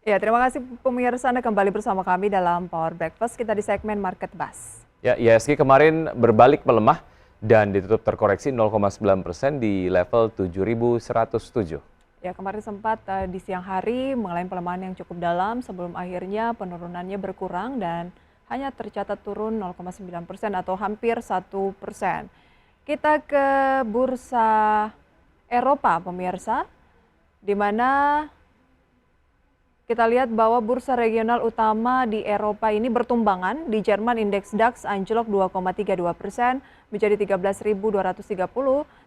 Ya, terima kasih pemirsa Anda kembali bersama kami dalam Power Breakfast. Kita di segmen Market Buzz. Ya, IHSG kemarin berbalik melemah dan ditutup terkoreksi 0,9% di level 7.107. Ya, kemarin sempat di siang hari mengalami pelemahan yang cukup dalam sebelum akhirnya penurunannya berkurang dan hanya tercatat turun 0,9% atau hampir 1%. Kita ke bursa Eropa, pemirsa, di mana kita lihat bahwa bursa regional utama di Eropa ini bertumbangan. Di Jerman, indeks DAX anjlok 2,32% menjadi 13.230,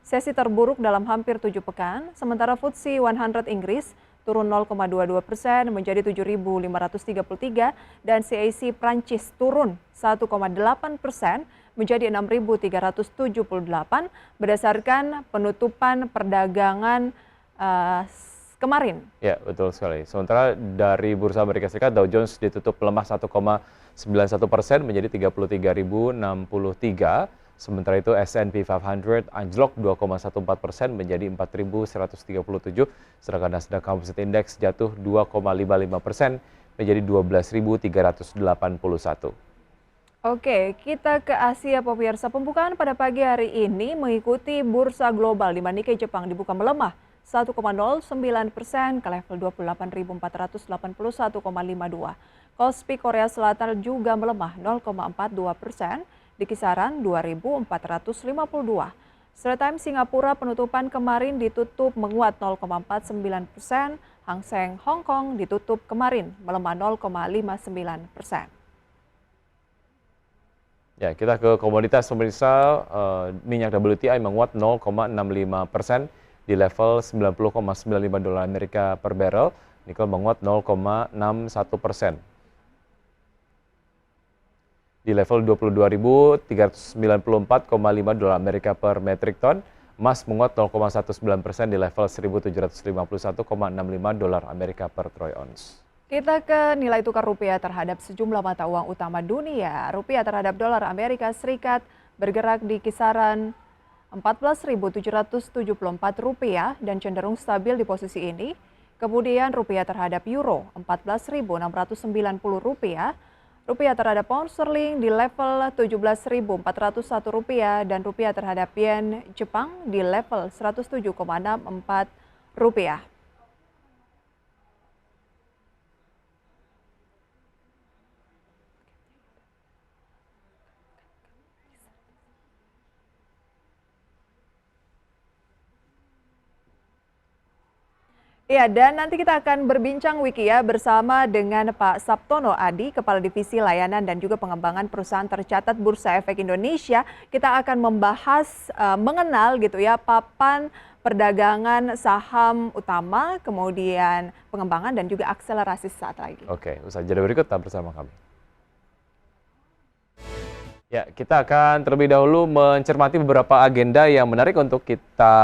sesi terburuk dalam hampir 7 pekan. Sementara FTSE 100 Inggris turun 0,22% menjadi 7.533 dan CAC Prancis turun 1,8% menjadi 6.378 berdasarkan penutupan perdagangan kemarin. Ya, betul sekali. Sementara dari Bursa Amerika Serikat, Dow Jones ditutup lemah 1,91% menjadi 33.063. Sementara itu S&P 500 anjlok 2,14% menjadi 4.137. Sedangkan Nasdaq Composite Index jatuh 2,55% menjadi 12.381. Oke, kita ke Asia pemirsa. Pembukaan pada pagi hari ini mengikuti bursa global di mana Nikkei Jepang dibuka melemah 1,09% ke level 28.481,52. Kospi Korea Selatan juga melemah 0,42% di kisaran 2.452. Straits Times Singapura penutupan kemarin ditutup menguat 0,49%, Hang Seng Hong Kong ditutup kemarin melemah 0,59%. Ya, kita ke komoditas pemirsa. Minyak WTI menguat 0,65% di level 90,95 dolar Amerika per barrel. Nikel menguat 0,61% di level 22.394,5 dolar Amerika per metric ton. Emas menguat 0,19% di level 1.751,65 dolar Amerika per troy ounce. Kita ke nilai tukar rupiah terhadap sejumlah mata uang utama dunia. Rupiah terhadap dolar Amerika Serikat bergerak di kisaran Rp14.774 dan cenderung stabil di posisi ini. Kemudian rupiah terhadap euro Rp14.690, rupiah terhadap pound sterling di level Rp17.401 dan rupiah terhadap yen Jepang di level Rp107,64. Iya, dan nanti kita akan berbincang Wiki ya bersama dengan Pak Saptono Adi, Kepala Divisi Layanan dan juga Pengembangan Perusahaan Tercatat Bursa Efek Indonesia. Kita akan membahas mengenal gitu ya papan perdagangan saham utama, kemudian pengembangan dan juga akselerasi saat lagi. Oke, usaha jeda berikut tetap bersama kami. Ya, kita akan terlebih dahulu mencermati beberapa agenda yang menarik untuk kita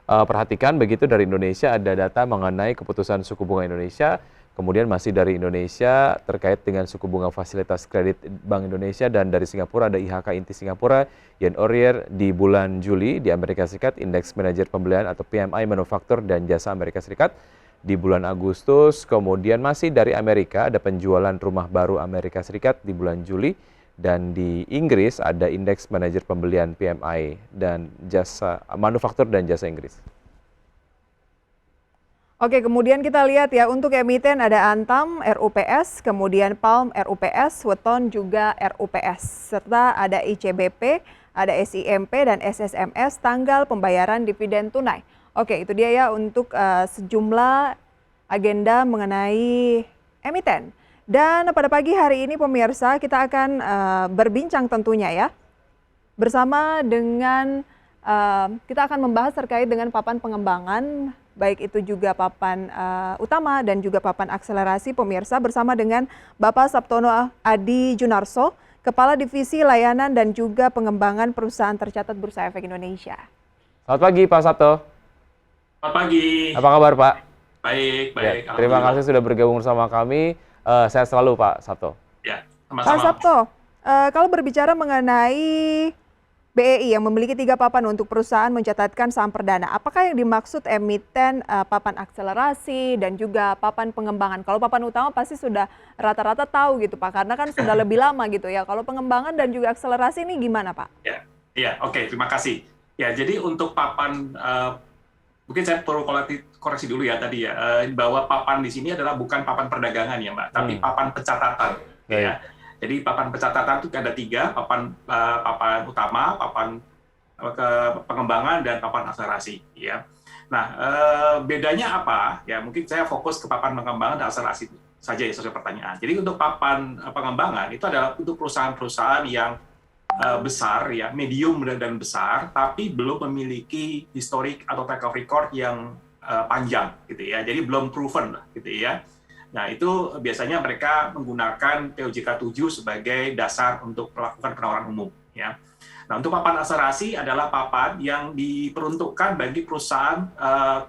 perhatikan. Begitu dari Indonesia ada data mengenai keputusan suku bunga Indonesia, kemudian masih dari Indonesia terkait dengan suku bunga fasilitas kredit Bank Indonesia, dan dari Singapura ada IHK inti Singapura, Yen Orier di bulan Juli. Di Amerika Serikat, Indeks Manajer Pembelian atau PMI Manufaktur dan Jasa Amerika Serikat di bulan Agustus. Kemudian masih dari Amerika ada penjualan rumah baru Amerika Serikat di bulan Juli. Dan di Inggris ada Indeks Manajer Pembelian PMI dan Jasa Manufaktur dan Jasa Inggris. Oke, kemudian kita lihat ya untuk emiten ada Antam RUPS, kemudian Palm RUPS, Weton juga RUPS, serta ada ICBP, ada SIMP dan SSMS tanggal pembayaran dividen tunai. Oke, itu dia ya untuk sejumlah agenda mengenai emiten. Dan pada pagi hari ini pemirsa kita akan berbincang tentunya ya bersama dengan kita akan membahas terkait dengan papan pengembangan, baik itu juga papan utama dan juga papan akselerasi pemirsa, bersama dengan Bapak Saptono Adi Junarso, Kepala Divisi Layanan dan juga Pengembangan Perusahaan Tercatat Bursa Efek Indonesia. Selamat pagi Pak Sabto. Selamat pagi. Apa kabar Pak? Baik. Ya, terima kasih sudah bergabung bersama kami. Sehat selalu Pak Sabto. Ya, Pak sama-sama. Sabto, kalau berbicara mengenai BEI yang memiliki 3 papan untuk perusahaan mencatatkan saham perdana. Apakah yang dimaksud emiten papan akselerasi dan juga papan pengembangan? Kalau papan utama pasti sudah rata-rata tahu gitu Pak, karena kan sudah lebih lama gitu ya. Kalau pengembangan dan juga akselerasi ini gimana Pak? Ya, oke, terima kasih. Ya, jadi untuk papan, mungkin saya perlu koreksi dulu ya tadi ya, bahwa papan di sini adalah bukan papan perdagangan ya Mbak, tapi papan pencatatan. Ya. Jadi papan pencatatan itu ada 3, papan utama, papan pengembangan, dan papan akselerasi. Ya. Nah, bedanya apa? Ya, mungkin saya fokus ke papan pengembangan dan akselerasi saja ya sesuai pertanyaan. Jadi untuk papan pengembangan itu adalah untuk perusahaan-perusahaan yang besar, ya, medium dan besar, tapi belum memiliki historik atau track record yang panjang, gitu ya. Jadi belum proven, gitu ya. Nah, itu biasanya mereka menggunakan POJK 7 sebagai dasar untuk melakukan penawaran umum. Ya. Nah, untuk papan akselerasi adalah papan yang diperuntukkan bagi perusahaan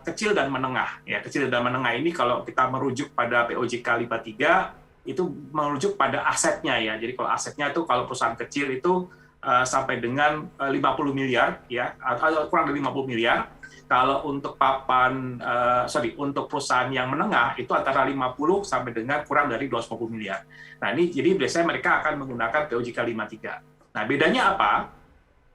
kecil dan menengah. Ya, kecil dan menengah ini kalau kita merujuk pada POJK 53, itu merujuk pada asetnya ya. Jadi kalau asetnya itu kalau perusahaan kecil itu sampai dengan 50 miliar, ya, atau kurang dari 50 miliar. Kalau untuk untuk perusahaan yang menengah itu antara 50 sampai dengan kurang dari 250 miliar. Nah, ini jadi biasanya mereka akan menggunakan POJK 53. Nah, bedanya apa?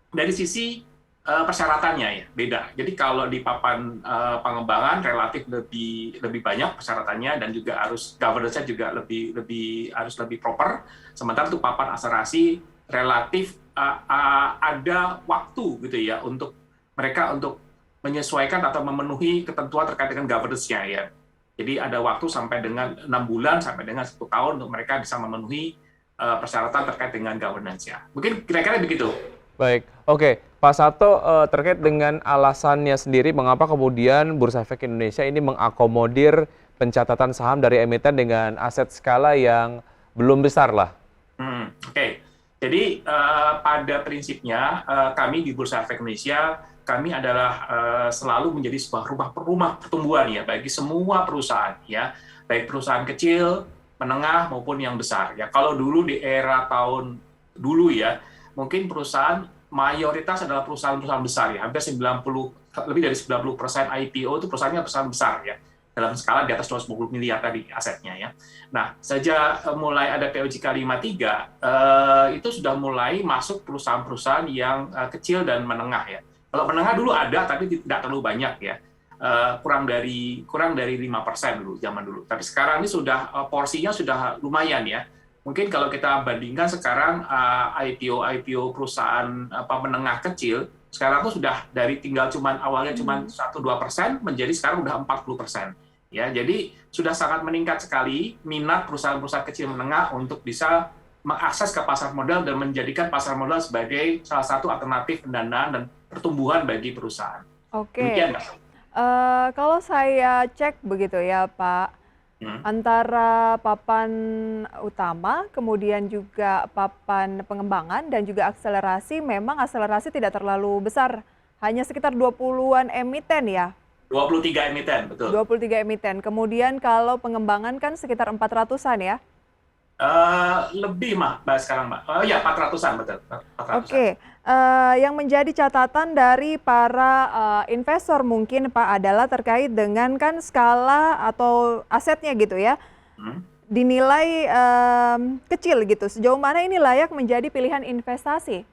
Dari sisi persyaratannya ya, beda. Jadi kalau di papan pengembangan relatif lebih banyak persyaratannya dan juga harus governance-nya juga harus lebih proper. Sementara untuk papan akselerasi relatif ada waktu gitu ya untuk mereka untuk menyesuaikan atau memenuhi ketentuan terkait dengan governance-nya ya. Jadi ada waktu sampai dengan 6 bulan sampai dengan 10 tahun untuk mereka bisa memenuhi persyaratan terkait dengan governance-nya. Mungkin kira-kira begitu. Baik, oke. Pak Sato, terkait dengan alasannya sendiri mengapa kemudian Bursa Efek Indonesia ini mengakomodir pencatatan saham dari emiten dengan aset skala yang belum besar lah? Oke. Jadi pada prinsipnya kami di Bursa Efek Indonesia kami adalah selalu menjadi sebuah rumah pertumbuhan ya bagi semua perusahaan ya, baik perusahaan kecil, menengah maupun yang besar ya. Kalau dulu di era tahun dulu ya, mungkin perusahaan mayoritas adalah perusahaan-perusahaan besar ya, hampir lebih dari 90% IPO itu perusahaannya perusahaan besar ya, dalam skala di atas 250 miliar tadi asetnya ya. Nah, sejak mulai ada POJK 53 itu sudah mulai masuk perusahaan-perusahaan yang kecil dan menengah ya. Kalau menengah dulu ada, tapi tidak terlalu banyak ya, kurang dari 5% dulu zaman dulu. Tapi sekarang ini sudah porsinya sudah lumayan ya. Mungkin kalau kita bandingkan sekarang IPO perusahaan menengah kecil, sekarang tuh sudah dari awalnya cuma 1-2% menjadi sekarang udah 40%. Ya, jadi sudah sangat meningkat sekali minat perusahaan-perusahaan kecil menengah untuk bisa mengakses ke pasar modal dan menjadikan pasar modal sebagai salah satu alternatif pendanaan dan pertumbuhan bagi perusahaan. Oke. Demikian, kalau saya cek begitu ya Pak, antara papan utama, kemudian juga papan pengembangan dan juga akselerasi, memang akselerasi tidak terlalu besar, hanya sekitar 20-an emiten ya? 23 emiten, betul. 23 emiten. Kemudian kalau pengembangan kan sekitar 400-an ya? Lebih Mbak sekarang Mbak. Ya 400-an betul. 400-an. Oke. Yang menjadi catatan dari para investor mungkin Pak adalah terkait dengan kan skala atau asetnya gitu ya, dinilai kecil gitu. Sejauh mana ini layak menjadi pilihan investasi?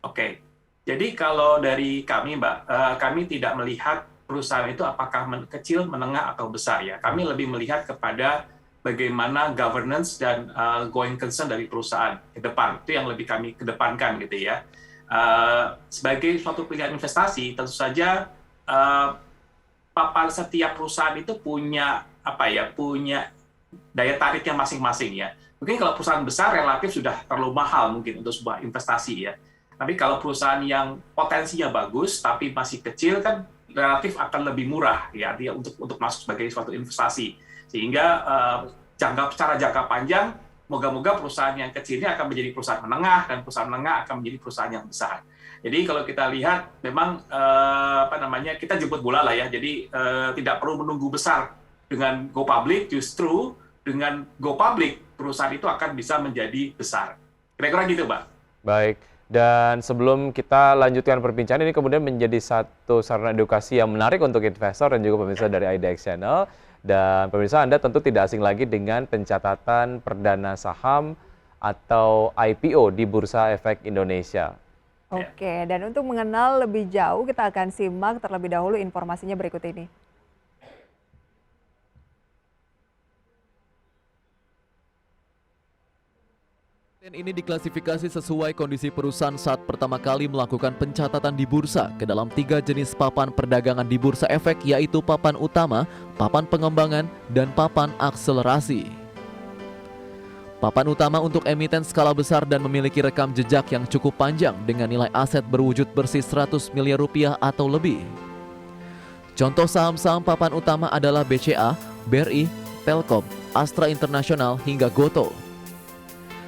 Oke. Jadi kalau dari kami Mbak, kami tidak melihat perusahaan itu apakah kecil, menengah atau besar ya. Kami lebih melihat kepada bagaimana governance dan going concern dari perusahaan ke depan. Itu yang lebih kami kedepankan gitu ya. Sebagai suatu pilihan investasi, tentu saja papan setiap perusahaan itu punya punya daya tariknya masing-masing ya. Mungkin kalau perusahaan besar relatif sudah terlalu mahal mungkin untuk sebuah investasi ya. Tapi kalau perusahaan yang potensinya bagus tapi masih kecil kan relatif akan lebih murah ya, artinya untuk masuk sebagai suatu investasi. Sehingga secara jangka panjang, moga-moga perusahaan yang kecil ini akan menjadi perusahaan menengah, dan perusahaan menengah akan menjadi perusahaan yang besar. Jadi kalau kita lihat, memang kita jemput bola lah ya. Jadi tidak perlu menunggu besar dengan go public, justru dengan go public perusahaan itu akan bisa menjadi besar. Kira-kira gitu, Mbak. Baik. Dan sebelum kita lanjutkan perbincangan ini kemudian menjadi satu sarana edukasi yang menarik untuk investor dan juga pemirsa dari IDX Channel. Dan pemirsa Anda tentu tidak asing lagi dengan pencatatan perdana saham atau IPO di Bursa Efek Indonesia. Oke, dan untuk mengenal lebih jauh kita akan simak terlebih dahulu informasinya berikut ini. Ini diklasifikasi sesuai kondisi perusahaan saat pertama kali melakukan pencatatan di bursa ke dalam 3 jenis papan perdagangan di Bursa Efek, yaitu papan utama, papan pengembangan, dan papan akselerasi. Papan utama untuk emiten skala besar dan memiliki rekam jejak yang cukup panjang dengan nilai aset berwujud bersih 100 miliar rupiah atau lebih. Contoh saham-saham papan utama adalah BCA, BRI, Telkom, Astra International, hingga Gotoh.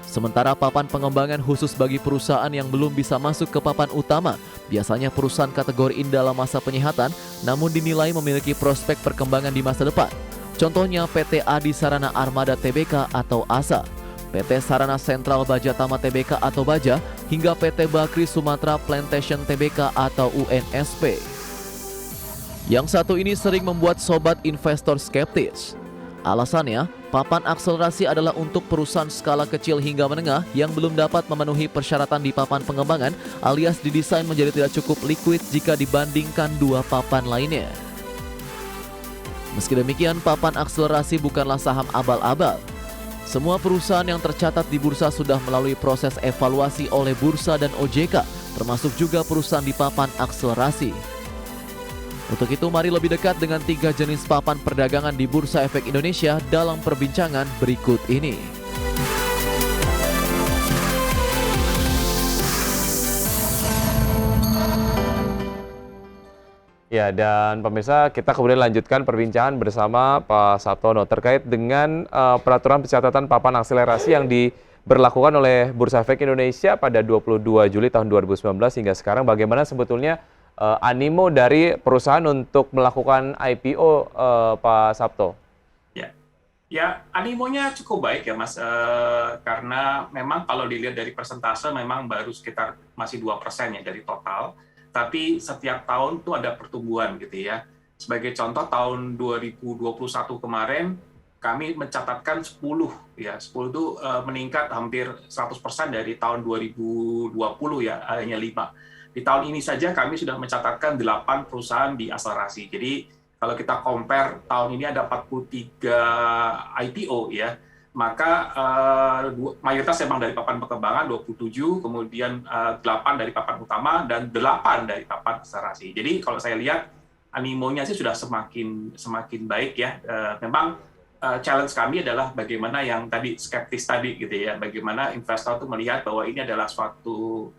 Sementara papan pengembangan khusus bagi perusahaan yang belum bisa masuk ke papan utama, biasanya perusahaan kategori ini dalam masa penyihatan, namun dinilai memiliki prospek perkembangan di masa depan. Contohnya PT Adi Sarana Armada Tbk atau ASA, PT Sarana Sentral Baja Tama Tbk atau Baja, hingga PT Bakri Sumatera Plantation Tbk atau UNSP. Yang satu ini sering membuat sobat investor skeptis. Alasannya, papan akselerasi adalah untuk perusahaan skala kecil hingga menengah yang belum dapat memenuhi persyaratan di papan pengembangan alias didesain menjadi tidak cukup liquid jika dibandingkan 2 papan lainnya. Meski demikian, papan akselerasi bukanlah saham abal-abal. Semua perusahaan yang tercatat di bursa sudah melalui proses evaluasi oleh bursa dan OJK, termasuk juga perusahaan di papan akselerasi. Untuk itu, mari lebih dekat dengan 3 jenis papan perdagangan di Bursa Efek Indonesia dalam perbincangan berikut ini. Ya, dan pemirsa, kita kemudian lanjutkan perbincangan bersama Pak Sabtono terkait dengan peraturan pencatatan papan akselerasi yang diberlakukan oleh Bursa Efek Indonesia pada 22 Juli tahun 2019 hingga sekarang. Bagaimana sebetulnya animo dari perusahaan untuk melakukan IPO, Pak Sabto? Ya, animonya cukup baik ya, Mas. Karena memang kalau dilihat dari persentase memang baru sekitar masih 2% ya dari total. Tapi setiap tahun tuh ada pertumbuhan gitu ya. Sebagai contoh tahun 2021 kemarin kami mencatatkan 10 ya. 10 itu meningkat hampir 100% dari tahun 2020 ya, hanya 5. Di tahun ini saja kami sudah mencatatkan 8 perusahaan di akselerasi. Jadi kalau kita compare tahun ini ada 43 IPO ya, maka mayoritas memang dari papan pengembangan 27, kemudian 8 dari papan utama dan 8 dari papan akselerasi. Jadi kalau saya lihat animonya sih sudah semakin baik ya. Memang challenge kami adalah bagaimana yang tadi skeptis tadi gitu ya, bagaimana investor itu melihat bahwa ini adalah suatu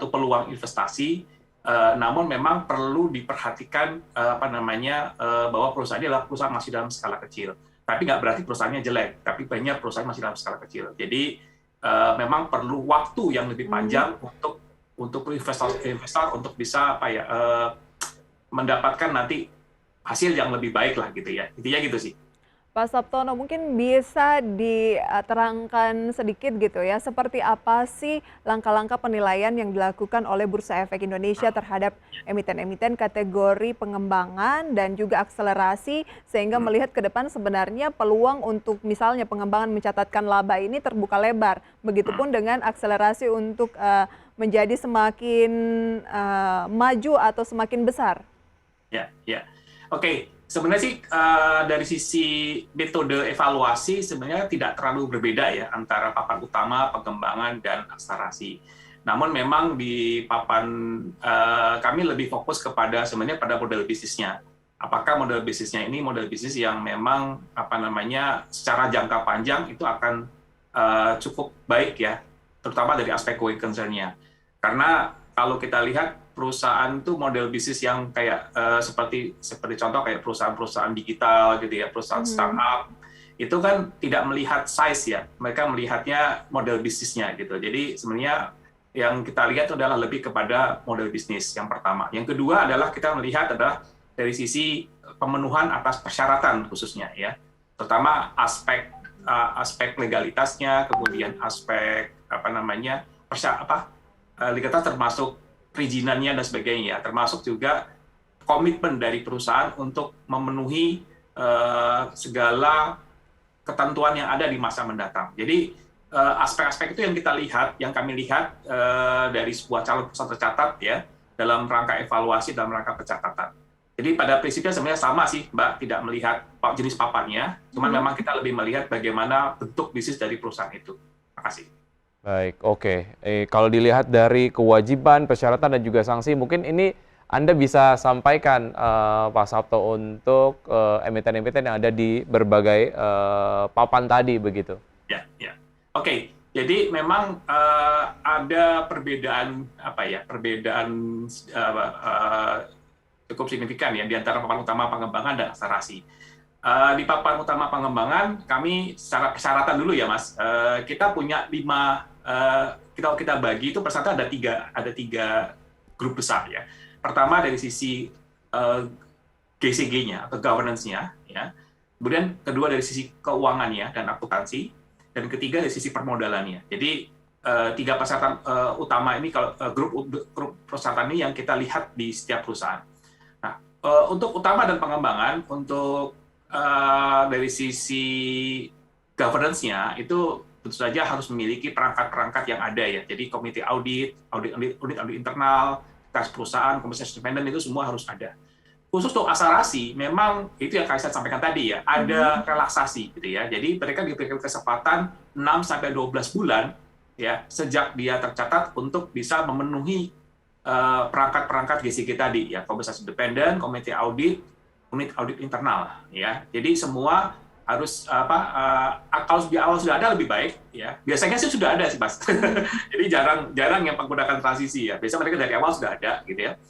peluang investasi, namun memang perlu diperhatikan bahwa perusahaan ini adalah perusahaan masih dalam skala kecil. Tapi nggak berarti perusahaannya jelek, tapi banyak perusahaan masih dalam skala kecil. Jadi memang perlu waktu yang lebih panjang untuk investor untuk bisa mendapatkan nanti hasil yang lebih baik lah gitu ya. Intinya gitu sih. Pak Sabtono, mungkin bisa diterangkan sedikit gitu ya, seperti apa sih langkah-langkah penilaian yang dilakukan oleh Bursa Efek Indonesia terhadap emiten-emiten kategori pengembangan dan juga akselerasi, sehingga melihat ke depan sebenarnya peluang untuk misalnya pengembangan mencatatkan laba ini terbuka lebar, begitupun dengan akselerasi untuk menjadi semakin maju atau semakin besar. Ya. Oke. Sebenarnya sih dari sisi metode evaluasi sebenarnya tidak terlalu berbeda ya antara papan utama, pengembangan, dan akselerasi. Namun memang di papan kami lebih fokus kepada sebenarnya pada model bisnisnya. Apakah model bisnisnya ini model bisnis yang memang secara jangka panjang itu akan cukup baik ya, terutama dari aspek going concern-nya. Karena kalau kita lihat perusahaan itu model bisnis yang kayak seperti contoh kayak perusahaan-perusahaan digital gitu ya, perusahaan startup itu kan tidak melihat size ya, mereka melihatnya model bisnisnya gitu. Jadi sebenarnya yang kita lihat itu adalah lebih kepada model bisnis yang pertama. Yang kedua adalah kita melihat adalah dari sisi pemenuhan atas persyaratan khususnya ya, terutama aspek legalitasnya, kemudian aspek legalitas termasuk perizinannya dan sebagainya, termasuk juga komitmen dari perusahaan untuk memenuhi segala ketentuan yang ada di masa mendatang. Jadi aspek-aspek itu yang kita lihat, yang kami lihat dari sebuah calon perusahaan tercatat ya dalam rangka evaluasi, dalam rangka pencatatan. Jadi pada prinsipnya sebenarnya sama sih, Mbak, tidak melihat jenis papannya, cuman memang kita lebih melihat bagaimana bentuk bisnis dari perusahaan itu. Terima kasih. Baik, oke. Kalau dilihat dari kewajiban, persyaratan, dan juga sanksi, mungkin ini Anda bisa sampaikan, Pak Sabto, untuk emiten-emiten yang ada di berbagai papan tadi, begitu. Ya, ya. Oke. Jadi memang ada perbedaan cukup signifikan ya di antara papan utama pengembangan dan akselerasi. Di papan utama pengembangan kami secara persyaratan dulu ya Mas, kita punya 5, kalau kita bagi itu persyaratan ada tiga grup besar ya. Pertama dari sisi GCG-nya atau governance-nya ya. Kemudian kedua dari sisi keuangannya dan akuntansi, dan ketiga dari sisi permodalannya. Jadi 3 persyaratan utama ini, kalau grup persyaratan ini yang kita lihat di setiap perusahaan. Nah, untuk utama dan pengembangan, untuk dari sisi governance-nya itu tentu saja harus memiliki perangkat-perangkat yang ada ya. Jadi komite audit internal, tes perusahaan, komite independen itu semua harus ada. Khusus untuk akselerasi, memang itu yang saya sampaikan tadi ya, ada relaksasi gitu ya. Jadi mereka diberikan kesempatan 6-12 bulan ya sejak dia tercatat untuk bisa memenuhi perangkat-perangkat GCG tadi ya, komisaris independen, komite audit, unit audit internal ya. Jadi semua harus kalau di awal sudah ada lebih baik ya. Biasanya sih sudah ada sih Mas. Jadi jarang yang menggunakan transisi ya. Biasanya mereka dari awal sudah ada gitu ya.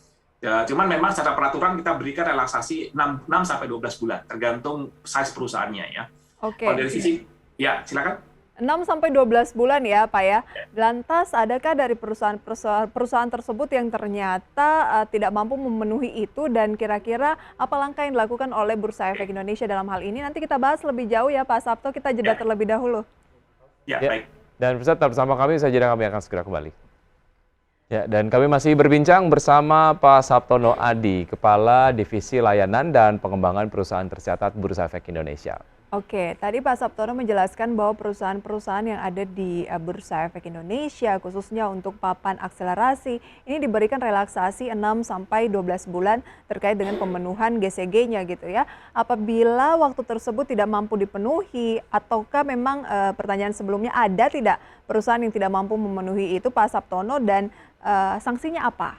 Cuman memang secara peraturan kita berikan relaksasi 6-12 bulan tergantung size perusahaannya ya. Oke. Kalau dari sisi ya silakan. 6-12 bulan ya Pak ya. Lantas adakah dari perusahaan tersebut yang ternyata tidak mampu memenuhi itu, dan kira-kira apa langkah yang dilakukan oleh Bursa Efek Indonesia dalam hal ini? Nanti kita bahas lebih jauh ya Pak Sabto, kita jeda terlebih dahulu. Ya, baik. Dan pemirsa tetap bersama kami, saya jeda, kami akan segera kembali. Ya, dan kami masih berbincang bersama Pak Sabtono Adi, Kepala Divisi Layanan dan Pengembangan Perusahaan Tercatat Bursa Efek Indonesia. Oke, tadi Pak Sabtono menjelaskan bahwa perusahaan-perusahaan yang ada di Bursa Efek Indonesia, khususnya untuk papan akselerasi, ini diberikan relaksasi 6-12 bulan terkait dengan pemenuhan GCG-nya gitu ya. Apabila waktu tersebut tidak mampu dipenuhi, ataukah memang pertanyaan sebelumnya, ada tidak perusahaan yang tidak mampu memenuhi itu Pak Sabtono, dan sanksinya apa?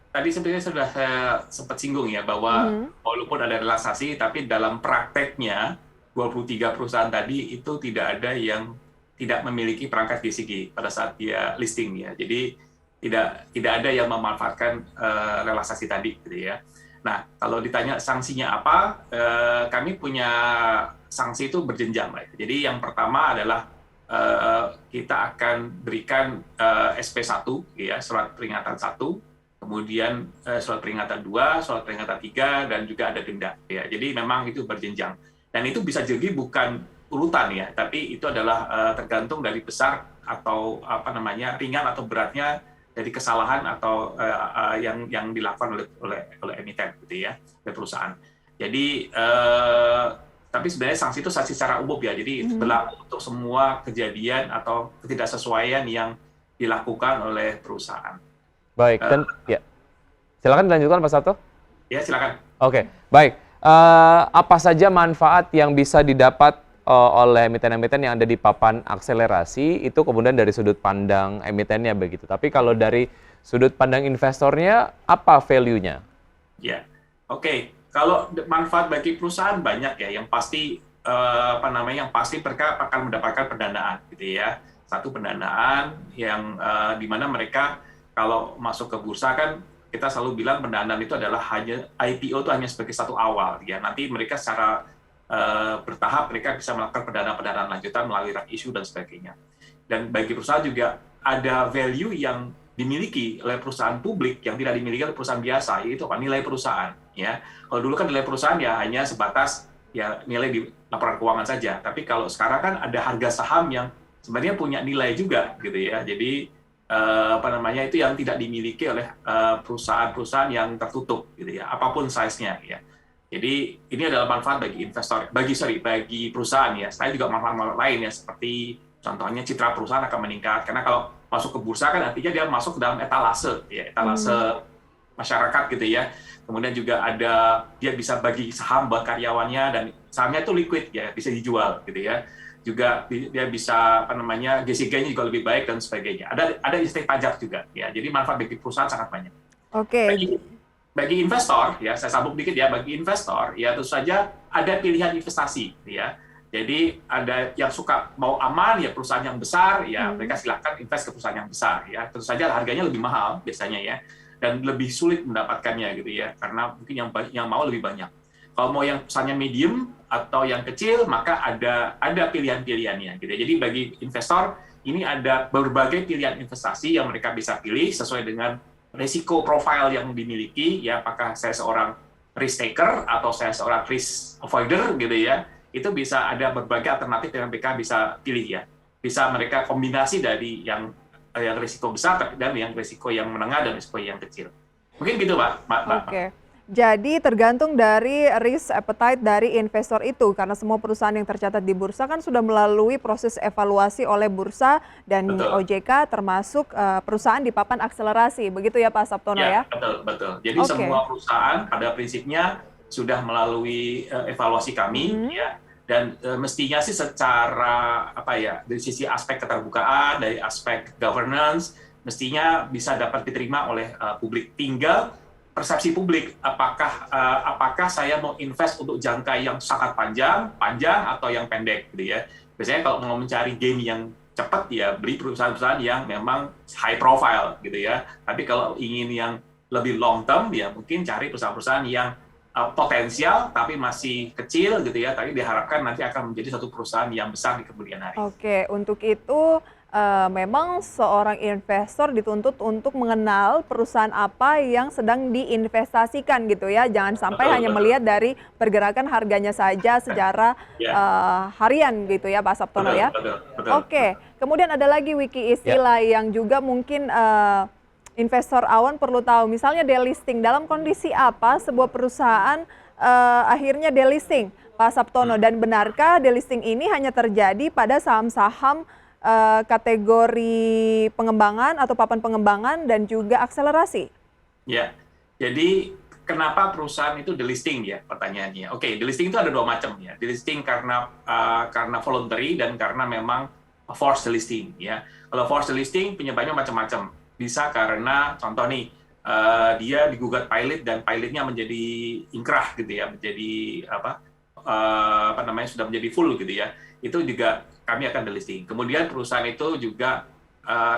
Tadi sebenarnya sudah saya sempat singgung ya, bahwa walaupun ada relaksasi, tapi dalam prakteknya 23 perusahaan tadi itu tidak ada yang tidak memiliki perangkat GCG pada saat dia listing ya. Jadi tidak ada yang memanfaatkan relaksasi tadi gitu ya. Nah, kalau ditanya sanksinya apa, kami punya sanksi itu berjenjang. Jadi yang pertama adalah kita akan berikan SP1 ya, surat peringatan 1. Kemudian surat peringatan 2, surat peringatan 3, dan juga ada denda. Ya, jadi memang itu berjenjang. Dan itu bisa jadi bukan urutan ya, tapi itu adalah tergantung dari besar atau ringan atau beratnya dari kesalahan atau yang dilakukan oleh emiten gitu ya, oleh perusahaan. Jadi tapi sebenarnya sanksi itu sanksi secara umum ya. Jadi berlaku untuk semua kejadian atau ketidaksesuaian yang dilakukan oleh perusahaan. Baik, dan ya, silakan dilanjutkan Pak Sabto. Ya, silakan. Oke, baik. Apa saja manfaat yang bisa didapat oleh emiten-emiten yang ada di papan akselerasi, itu kemudian dari sudut pandang emitennya begitu. Tapi kalau dari sudut pandang investornya, apa value-nya? Ya, oke. Kalau manfaat bagi perusahaan banyak ya. Yang pasti yang pasti mereka akan mendapatkan pendanaan gitu ya. Satu pendanaan yang di mana mereka kalau masuk ke bursa kan kita selalu bilang pendanaan itu adalah hanya IPO itu hanya sebagai satu awal ya. Nanti mereka secara bertahap mereka bisa melakukan pendanaan lanjutan melalui right issue dan sebagainya. Dan bagi perusahaan juga ada value yang dimiliki oleh perusahaan publik yang tidak dimiliki oleh perusahaan biasa, yaitu nilai perusahaan ya. Kalau dulu kan nilai perusahaan ya hanya sebatas ya nilai di laporan keuangan saja. Tapi kalau sekarang kan ada harga saham yang sebenarnya punya nilai juga gitu ya. Jadi itu yang tidak dimiliki oleh perusahaan-perusahaan yang tertutup gitu ya, apapun size-nya ya. Jadi ini adalah manfaat bagi investor, bagi perusahaan ya. Saya juga manfaat lain ya, seperti contohnya citra perusahaan akan meningkat karena kalau masuk ke bursa kan artinya dia masuk ke dalam etalase ya, etalase masyarakat gitu ya. Kemudian juga dia bisa bagi saham buat karyawannya dan sahamnya itu liquid ya, bisa dijual gitu ya. Juga dia bisa GCG-nya juga lebih baik dan sebagainya. Ada insentif pajak juga ya. Jadi manfaat bagi perusahaan sangat banyak. Oke. Bagi investor ya, saya sambung dikit ya, bagi investor ya tentu saja ada pilihan investasi ya. Jadi ada yang suka mau aman ya, perusahaan yang besar ya, mereka silakan invest ke perusahaan yang besar ya. Tentu saja harganya lebih mahal biasanya ya, dan lebih sulit mendapatkannya gitu ya, karena mungkin yang mau lebih banyak. Kalau mau yang perusahaannya medium atau yang kecil, maka ada pilihan-pilihannya gitu ya. Jadi bagi investor ini ada berbagai pilihan investasi yang mereka bisa pilih sesuai dengan risiko profile yang dimiliki ya, apakah saya seorang risk taker atau saya seorang risk avoider gitu ya. Itu bisa ada berbagai alternatif yang mereka bisa pilih ya. Bisa mereka kombinasi dari yang risiko besar dan yang risiko yang menengah dan risiko yang kecil. Mungkin gitu, Pak. Oke. Jadi tergantung dari risk appetite dari investor itu, karena semua perusahaan yang tercatat di bursa kan sudah melalui proses evaluasi oleh bursa dan OJK, termasuk perusahaan di papan akselerasi. Begitu ya Pak Sabtono ya? Betul. Jadi semua perusahaan pada prinsipnya sudah melalui evaluasi kami ya, dan mestinya sih secara dari sisi aspek keterbukaan, dari aspek governance, mestinya bisa dapat diterima oleh publik. Tinggal persepsi publik, apakah saya mau invest untuk jangka yang sangat panjang atau yang pendek gitu ya. Biasanya kalau mau mencari gain yang cepat ya beli perusahaan-perusahaan yang memang high profile gitu ya. Tapi kalau ingin yang lebih long term ya mungkin cari perusahaan-perusahaan yang potensial tapi masih kecil gitu ya, tapi diharapkan nanti akan menjadi satu perusahaan yang besar di kemudian hari. Oke, untuk itu memang seorang investor dituntut untuk mengenal perusahaan apa yang sedang diinvestasikan gitu ya. Jangan sampai hanya melihat dari pergerakan harganya saja secara harian gitu ya Pak Sabtono ya. Betul. Oke, kemudian ada lagi wiki istilah yang juga mungkin investor awam perlu tahu. Misalnya delisting, dalam kondisi apa sebuah perusahaan akhirnya delisting Pak Sabtono, dan benarkah delisting ini hanya terjadi pada saham-saham kategori pengembangan atau papan pengembangan dan juga akselerasi? Ya, jadi kenapa perusahaan itu delisting ya pertanyaannya? Oke, delisting itu ada dua macam ya. Delisting karena voluntary dan karena memang forced delisting ya. Kalau forced delisting penyebabnya macam-macam. Bisa karena contoh nih dia digugat pilot dan pilotnya menjadi ingkrah gitu ya, menjadi sudah menjadi full gitu ya. Itu juga kami akan delisting. Kemudian perusahaan itu juga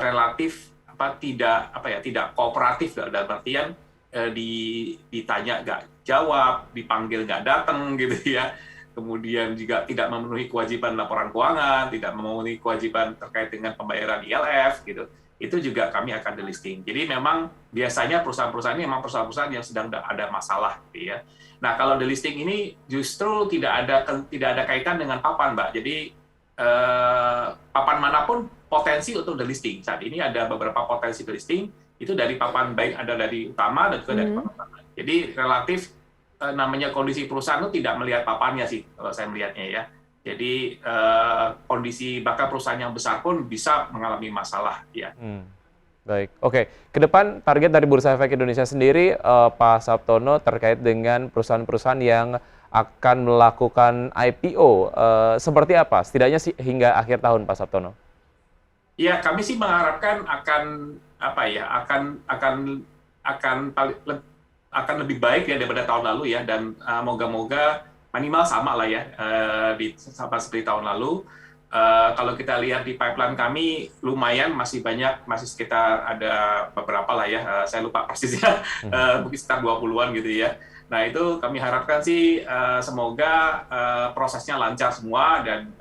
relatif tidak kooperatif dalam artian ditanya nggak jawab, dipanggil nggak datang gitu ya. Kemudian juga tidak memenuhi kewajiban laporan keuangan, tidak memenuhi kewajiban terkait dengan pembayaran ILF gitu. Itu juga kami akan delisting. Jadi memang biasanya perusahaan-perusahaan ini memang perusahaan-perusahaan yang sedang ada masalah gitu ya. Nah, kalau delisting ini justru tidak ada kaitan dengan papan, Mbak. Jadi papan manapun potensi untuk delisting. Saat ini ada beberapa potensi delisting itu dari papan, baik ada dari utama dan juga dari papan utama. Jadi relatif namanya kondisi perusahaan itu tidak melihat papannya sih kalau saya melihatnya ya. Jadi kondisi bahkan perusahaan yang besar pun bisa mengalami masalah ya. Baik, oke. Ke depan target dari Bursa Efek Indonesia sendiri, Pak Sabtono, terkait dengan perusahaan-perusahaan yang akan melakukan IPO, seperti apa? Setidaknya hingga akhir tahun, Pak Sabtono. Ya, kami sih mengharapkan akan lebih baik ya daripada tahun lalu ya, dan moga-moga minimal sama lah ya sama seperti tahun lalu. Kalau kita lihat di pipeline kami lumayan masih sekitar ada beberapa lah ya, saya lupa persisnya, mungkin sekitar 20-an gitu ya. Nah itu kami harapkan sih semoga prosesnya lancar semua dan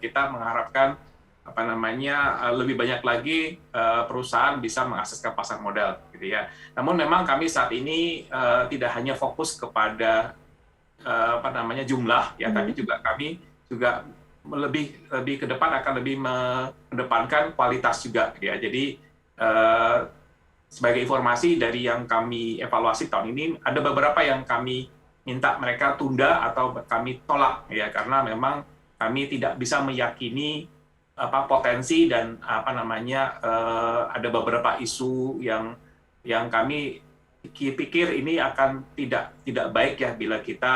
kita mengharapkan lebih banyak lagi perusahaan bisa mengakses ke pasar modal gitu ya. Namun memang kami saat ini tidak hanya fokus kepada jumlah ya, tapi juga kami juga lebih ke depan akan lebih mengedepankan kualitas juga gitu ya. Jadi sebagai informasi dari yang kami evaluasi tahun ini, ada beberapa yang kami minta mereka tunda atau kami tolak ya, karena memang kami tidak bisa meyakini potensi dan ada beberapa isu yang kami pikir ini akan tidak baik ya bila kita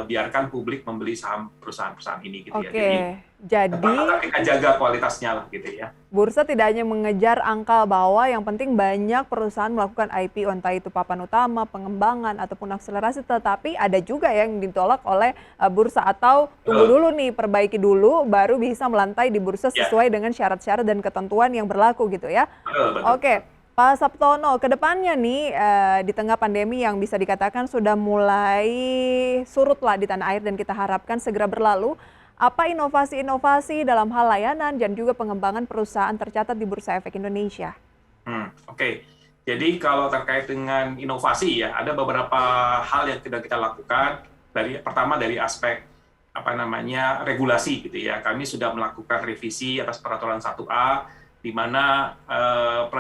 biarkan publik membeli saham perusahaan-perusahaan ini gitu ya. Jadi kita jaga kualitasnya lah gitu ya. Bursa tidak hanya mengejar angka bawah, yang penting banyak perusahaan melakukan IPO, entah itu papan utama, pengembangan ataupun akselerasi, tetapi ada juga yang ditolak oleh bursa atau tunggu dulu nih, perbaiki dulu baru bisa melantai di bursa sesuai dengan syarat-syarat dan ketentuan yang berlaku gitu ya. Betul. Oke. Pak Saptono, ke depannya nih di tengah pandemi yang bisa dikatakan sudah mulai surut lah di tanah air dan kita harapkan segera berlalu, apa inovasi-inovasi dalam hal layanan dan juga pengembangan perusahaan tercatat di Bursa Efek Indonesia? Oke. Jadi kalau terkait dengan inovasi ya, ada beberapa hal yang sudah kita lakukan. Pertama dari aspek regulasi gitu ya. Kami sudah melakukan revisi atas peraturan 1A, di mana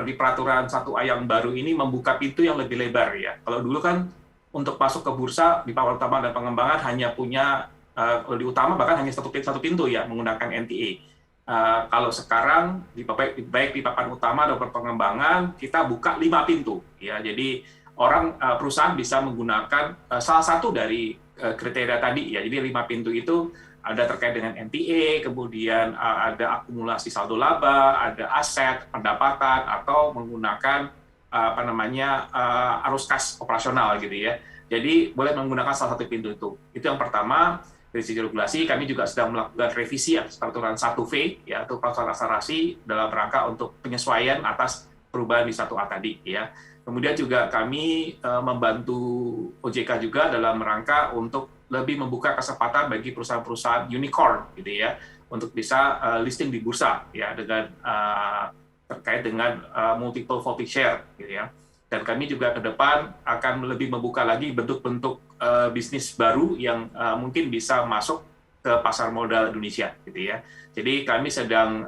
di peraturan 1A yang baru ini membuka pintu yang lebih lebar ya. Kalau dulu kan untuk masuk ke bursa di papan utama dan pengembangan hanya punya di utama bahkan hanya satu pintu ya, menggunakan NTA. Kalau sekarang baik di papan utama dan pengembangan kita buka 5 pintu ya. Jadi perusahaan bisa menggunakan salah satu dari kriteria tadi ya. Jadi 5 pintu itu ada terkait dengan NTA, kemudian ada akumulasi saldo laba, ada aset, pendapatan, atau menggunakan arus kas operasional gitu ya. Jadi boleh menggunakan salah satu pintu itu. Itu yang pertama. Dari sisi regulasi, kami juga sedang melakukan revisi atas peraturan 1V, ya, atau peraturan akselerasi dalam rangka untuk penyesuaian atas perubahan di 1A tadi ya. Kemudian juga kami membantu OJK juga dalam rangka untuk lebih membuka kesempatan bagi perusahaan-perusahaan unicorn gitu ya, untuk bisa listing di bursa ya, dengan terkait dengan multiple voting share gitu ya. Dan kami juga ke depan akan lebih membuka lagi bentuk-bentuk bisnis baru yang mungkin bisa masuk ke pasar modal Indonesia gitu ya. Jadi kami sedang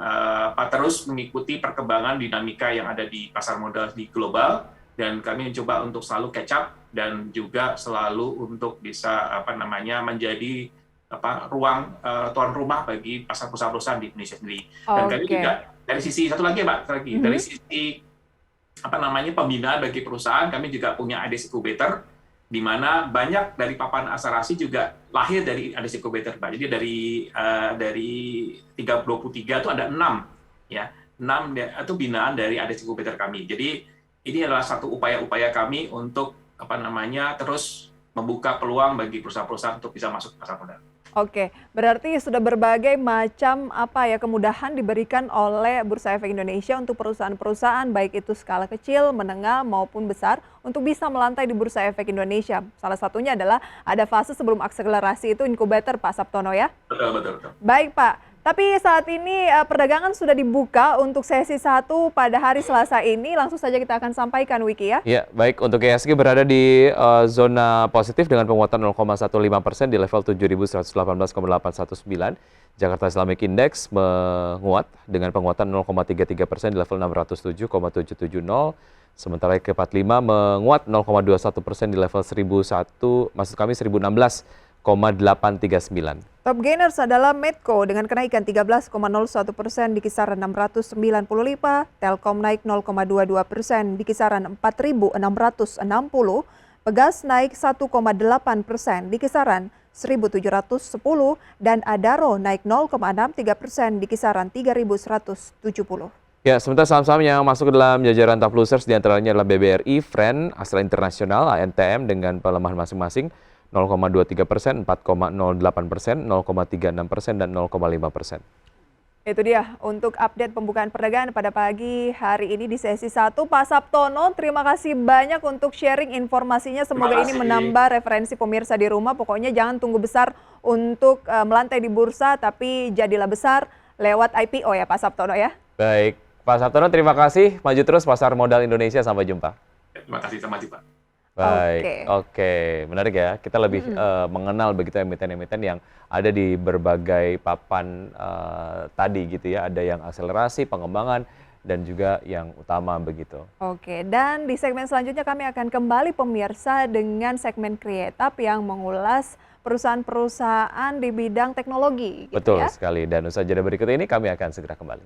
terus mengikuti perkembangan dinamika yang ada di pasar modal di global, dan kami mencoba untuk selalu catch up dan juga selalu untuk bisa menjadi ruang tuan rumah bagi pasar perusahaan di Indonesia sendiri. Dan kami juga dari sisi satu lagi Mbak, dari sisi pembinaan bagi perusahaan, kami juga punya ADS Incubator, di mana banyak dari papan akselerasi juga lahir dari ADS Incubator, Mbak. Jadi dari 323 itu ada 6 ya, 6 itu binaan dari ADS Incubator kami. Jadi ini adalah satu upaya-upaya kami untuk terus membuka peluang bagi perusahaan-perusahaan untuk bisa masuk ke pasar modal. Oke, berarti sudah berbagai macam kemudahan diberikan oleh Bursa Efek Indonesia untuk perusahaan-perusahaan baik itu skala kecil, menengah maupun besar untuk bisa melantai di Bursa Efek Indonesia. Salah satunya adalah ada fase sebelum akselerasi itu inkubator, Pak Saptono ya? Betul. Baik Pak, tapi saat ini perdagangan sudah dibuka untuk sesi 1 pada hari Selasa ini. Langsung saja kita akan sampaikan, Wiki ya. Ya, baik. Untuk IHSG berada di zona positif dengan penguatan 0,15% di level 7.118,819. Jakarta Islamic Index menguat dengan penguatan 0,33% di level 607,770. Sementara IK45 menguat 0,21% di level 1016,839. Top gainers adalah Medco dengan kenaikan 13,01% di kisaran 695, Telkom naik 0,22% di kisaran 4.660, Pegas naik 1,8% di kisaran 1.710, dan Adaro naik 0,63% di kisaran 3.170. Ya, sementara saham-saham yang masuk ke dalam jajaran top losers diantaranya adalah BBRI, Friend, Astra International, ANTM dengan pelemahan masing-masing 0,23%, 4,08%, 0,36%, dan 0,5%. Itu dia untuk update pembukaan perdagangan pada pagi hari ini di sesi 1. Pak Saptono, terima kasih banyak untuk sharing informasinya. Semoga ini menambah referensi pemirsa di rumah. Pokoknya jangan tunggu besar untuk melantai di bursa, tapi jadilah besar lewat IPO ya Pak Saptono ya. Baik, Pak Saptono terima kasih. Maju terus pasar modal Indonesia. Sampai jumpa. Terima kasih, sampai jumpa. Baik, oke, menarik ya. Kita lebih mengenal begitu emiten-emiten yang ada di berbagai papan tadi gitu ya. Ada yang akselerasi, pengembangan, dan juga yang utama begitu. Oke, dan di segmen selanjutnya kami akan kembali pemirsa dengan segmen Create Up yang mengulas perusahaan-perusahaan di bidang teknologi. Gitu Betul ya. sekali. Dan usaha jeda berikut ini kami akan segera kembali.